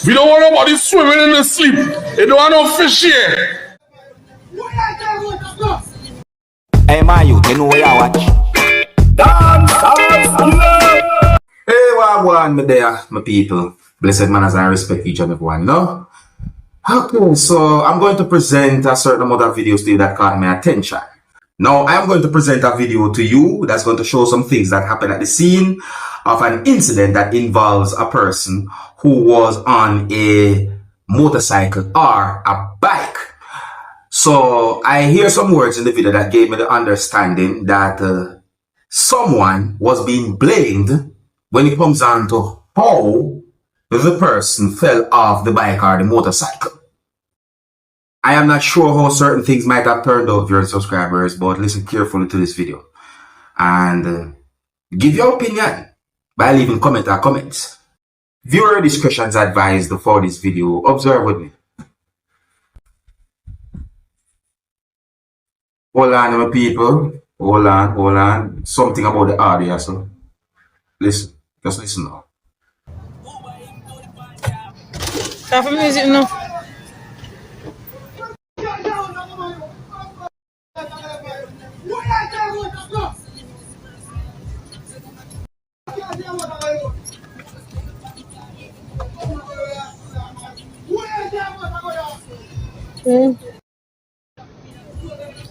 We don't want nobody swimming in the sleep. You don't want no fish here. Hey, my youth, you know where I watch? Dancehall. Hey, wagwan, me there, my people. Blessed manners and respect each and everyone, no? Okay, so I'm going to present a certain amount of videos to you that caught my attention. Now, I'm going to present a video to you that's going to show some things that happened at the scene of an incident that involves a person who was on a motorcycle or a bike. So, I hear some words in the video that gave me the understanding that someone was being blamed when it comes down to how the person fell off the bike or the motorcycle. I am not sure how certain things might have turned out, viewers and subscribers, but listen carefully to this video and give your opinion by leaving comment or comments. Viewer discretion is advised for this video. Observe with me. Hold on, my people. Hold on. Something about the audio, so listen. Just listen now. Stop the music now.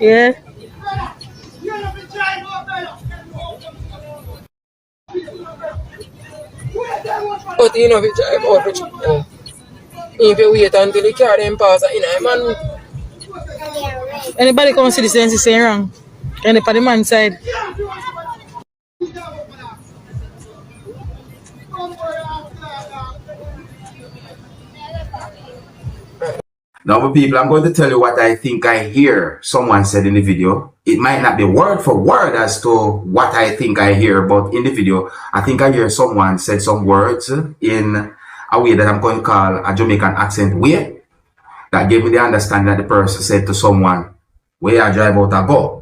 Yeah. But you know, if you drive out, if you wait until the car then pass, you know, man. Anybody come see this and say wrong? Anybody man side? Now, my people, I'm going to tell you what I think I hear someone said in the video. It might not be word for word as to what I think I hear, but in the video, I think I hear someone said some words in a way that I'm going to call a Jamaican accent way. That gave me the understanding that the person said to someone, "Where I drive out I go."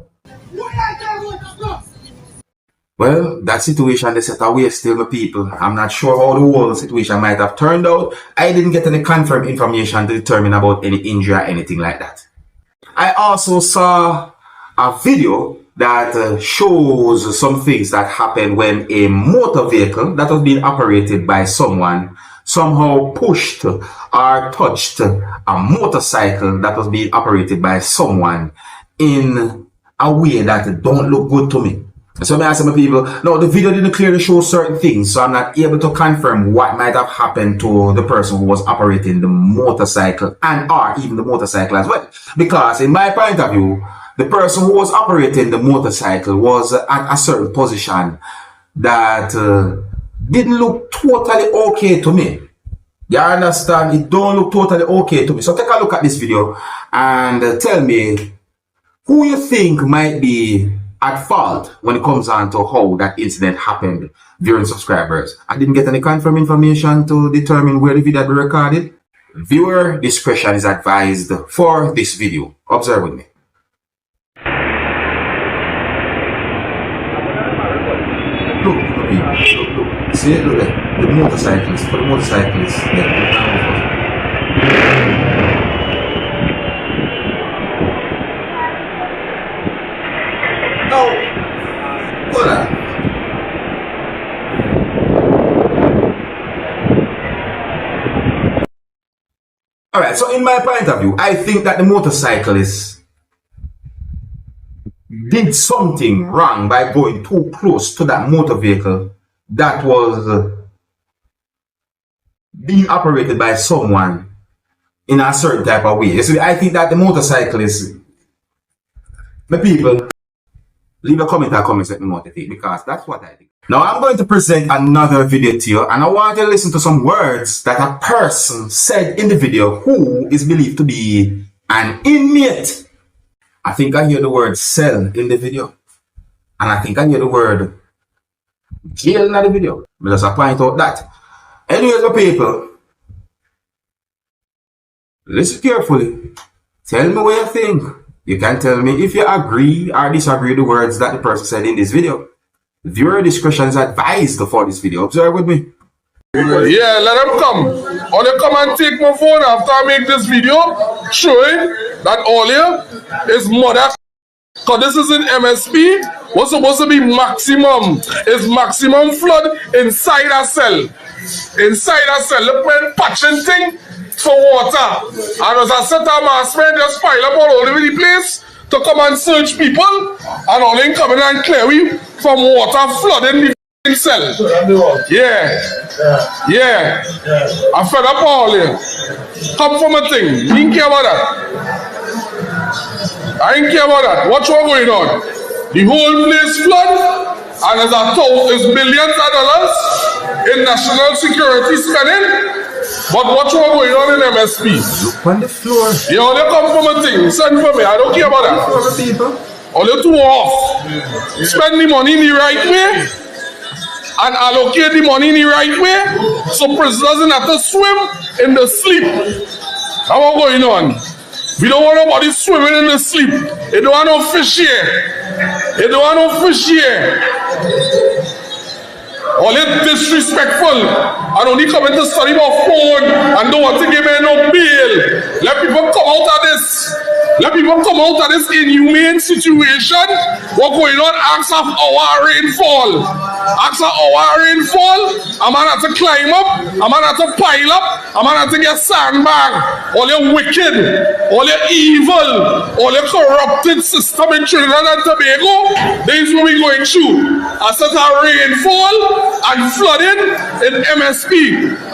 Well, that situation they set away still, my people. I'm not sure how the whole situation might have turned out. I didn't get any confirmed information to determine about any injury or anything like that. I also saw a video that shows some things that happened when a motor vehicle that was being operated by someone somehow pushed or touched a motorcycle that was being operated by someone in a way that don't look good to me. So I ask my people, no, the video didn't clearly show certain things, so I'm not able to confirm what might have happened to the person who was operating the motorcycle and or even the motorcycle as well. Because in my point of view, the person who was operating the motorcycle was at a certain position that didn't look totally okay to me. You understand? It don't look totally okay to me. So take a look at this video and tell me who you think might be at fault when it comes on to how that incident happened, viewers and subscribers. I didn't get any confirmed information to determine where the video had been recorded. Viewer discretion is advised for this video. Observe with me. Look. See it? Look there. The motorcyclist. For the motorcyclist. No. Hold on. Alright, so in my point of view, I think that the motorcyclist did something wrong by going too close to that motor vehicle that was being operated by someone in a certain type of way. You see, I think that the motorcyclist, the people, leave a comment or comments, let me know what you think, because that's what I think. Now I'm going to present another video to you, and I want you to listen to some words that a person said in the video who is believed to be an inmate. I think I hear the word cell in the video, and I think I hear the word jail in the video. But just point out that. Anyways, my people, listen carefully. Tell me what you think. You can tell me if you agree or disagree with the words that the person said in this video. Viewer discretion is advised for this video. Observe with me. Yeah, let them come. Only come and take my phone after I make this video showing that all here is mother. Because this is in MSP, what's supposed to be maximum is maximum flood inside a cell. Inside a cell, look when patching thing for water. And as a set of mass men just pile up all over the place to come and search people, and all in coming and clear we from water flooding the cell. Yeah. I fed up all here. Come from a thing. You didn't care about that. I ain't care about that. What's going on? The whole place flood, and there's billions of dollars in national security spending. But what's going on in MSP? Look on the floor. You only come from a thing. Send for me. I don't care about that. Only too off. Spend the money in the right way and allocate the money in the right way so prisoners don't have to swim in the sleep. That's what's going on. We don't want nobody swimming in the sleep. They don't want no fish here. They don't want no fish here. All it disrespectful. And only coming to study about phone and don't want to give me no bail. Let people come out of this. Let people come out of this inhumane situation. What's going on? Ask of our rainfall. Ask of our rainfall. A man have to climb up. A man have to pile up. A man have to get sandbag. All your wicked, all your evil, all your corrupted system in Trinidad and Tobago. This is what we're going through. A set of rainfall and flooding in MSP.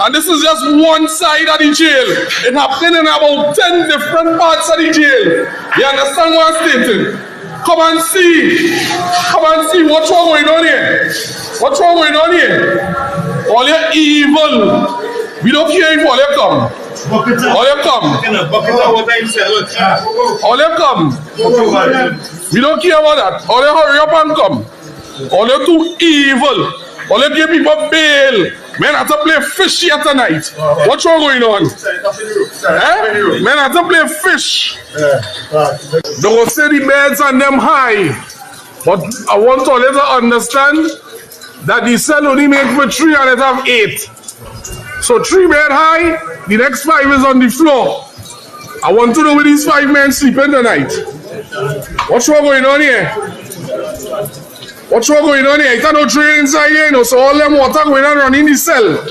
And this is just one side of the jail. It happened in about 10 different parts of the jail. You understand what I'm stating? Come and see. Come and see what's wrong going on here. What's wrong going on here? All your evil. We don't care if all you come. All you come. All you come. We don't care about that. All you hurry up and come. All you too evil. All you give people bail. Men have to play FiSH here tonight. What's wrong going on? Men have to play FiSH. They will say the beds and them high. But I want all you to understand that the cell only make for 3 and it have 8. So 3 bed high, the next 5 is on the floor. I want to know where these 5 men sleeping tonight. What's wrong going on here? What's wrong going on here? You can't no drain inside here, you know, so all them water going on running the cell.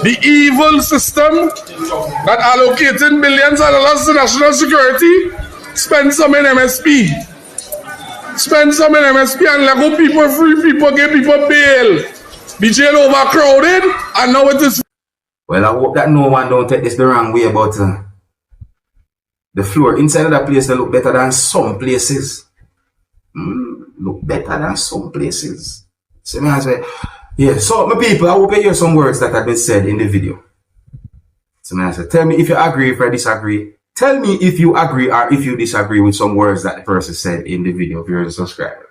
The evil system that allocating billions of dollars to national security, spend some in MSP. Spend some in MSP and let go people free, people give people bail. The jail overcrowded and now it is. Well, I hope that no one don't take this the wrong way, but the floor inside of that place they look better than some places. Look better than some places. So me say, yeah. So my people, I hope you hear some words that have been said in the video. So me say, tell me if you agree, if I disagree. Tell me if you agree or if you disagree with some words that the person said in the video. If you're a subscriber,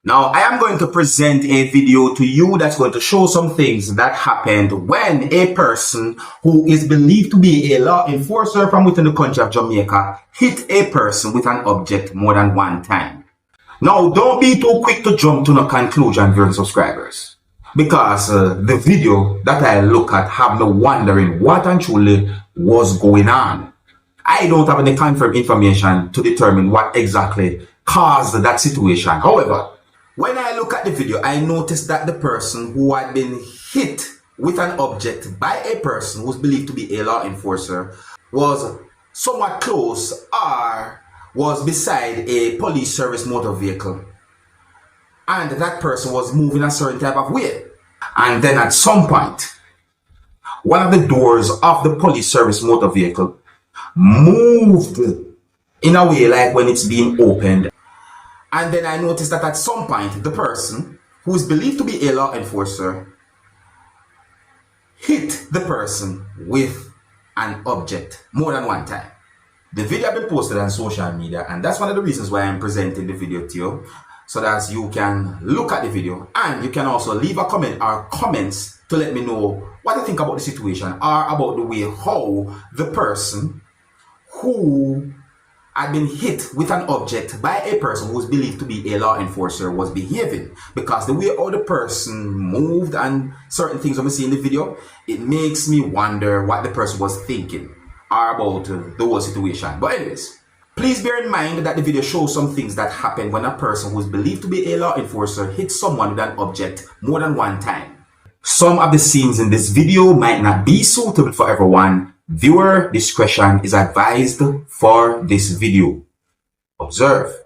now I am going to present a video to you that's going to show some things that happened when a person who is believed to be a law enforcer from within the country of Jamaica hit a person with an object more than one time. Now don't be too quick to jump to no conclusion, viewers and subscribers, because the video that I look at have me wondering what and truly was going on. I don't have any confirmed information to determine what exactly caused that situation. However, when I look at the video, I noticed that the person who had been hit with an object by a person who was believed to be a law enforcer was somewhat close or was beside a police service motor vehicle. And that person was moving a certain type of way. And then at some point, one of the doors of the police service motor vehicle moved in a way like when it's being opened. And then I noticed that at some point, the person who is believed to be a law enforcer hit the person with an object more than one time. The video has been posted on social media, and that's one of the reasons why I'm presenting the video to you, so that you can look at the video and you can also leave a comment or comments to let me know what you think about the situation or about the way how the person who had been hit with an object by a person who was believed to be a law enforcer was behaving, because the way how the person moved and certain things we see in the video, it makes me wonder what the person was thinking about the whole situation. But anyways, please bear in mind that the video shows some things that happen when a person who is believed to be a law enforcer hits someone with an object more than one time. Some of the scenes in this video might not be suitable for everyone. Viewer discretion is advised for this video. Observe.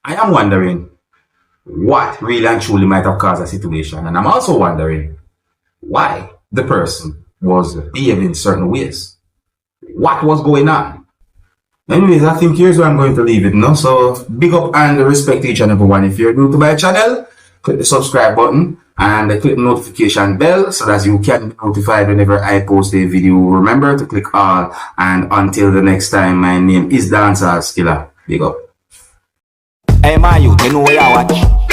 I am wondering what really and truly might have caused the situation, and I'm also wondering why the person was behaving in certain ways. What was going on? Anyways, I think here's where I'm going to leave it now. So big up and respect to each and everyone. If you're new to my channel, click the subscribe button and click the notification bell so that you can be notified whenever I post a video. Remember to click all, and until the next time, my name is Dancehall Skilla. Big up. Hey, my youth, you know where you watch.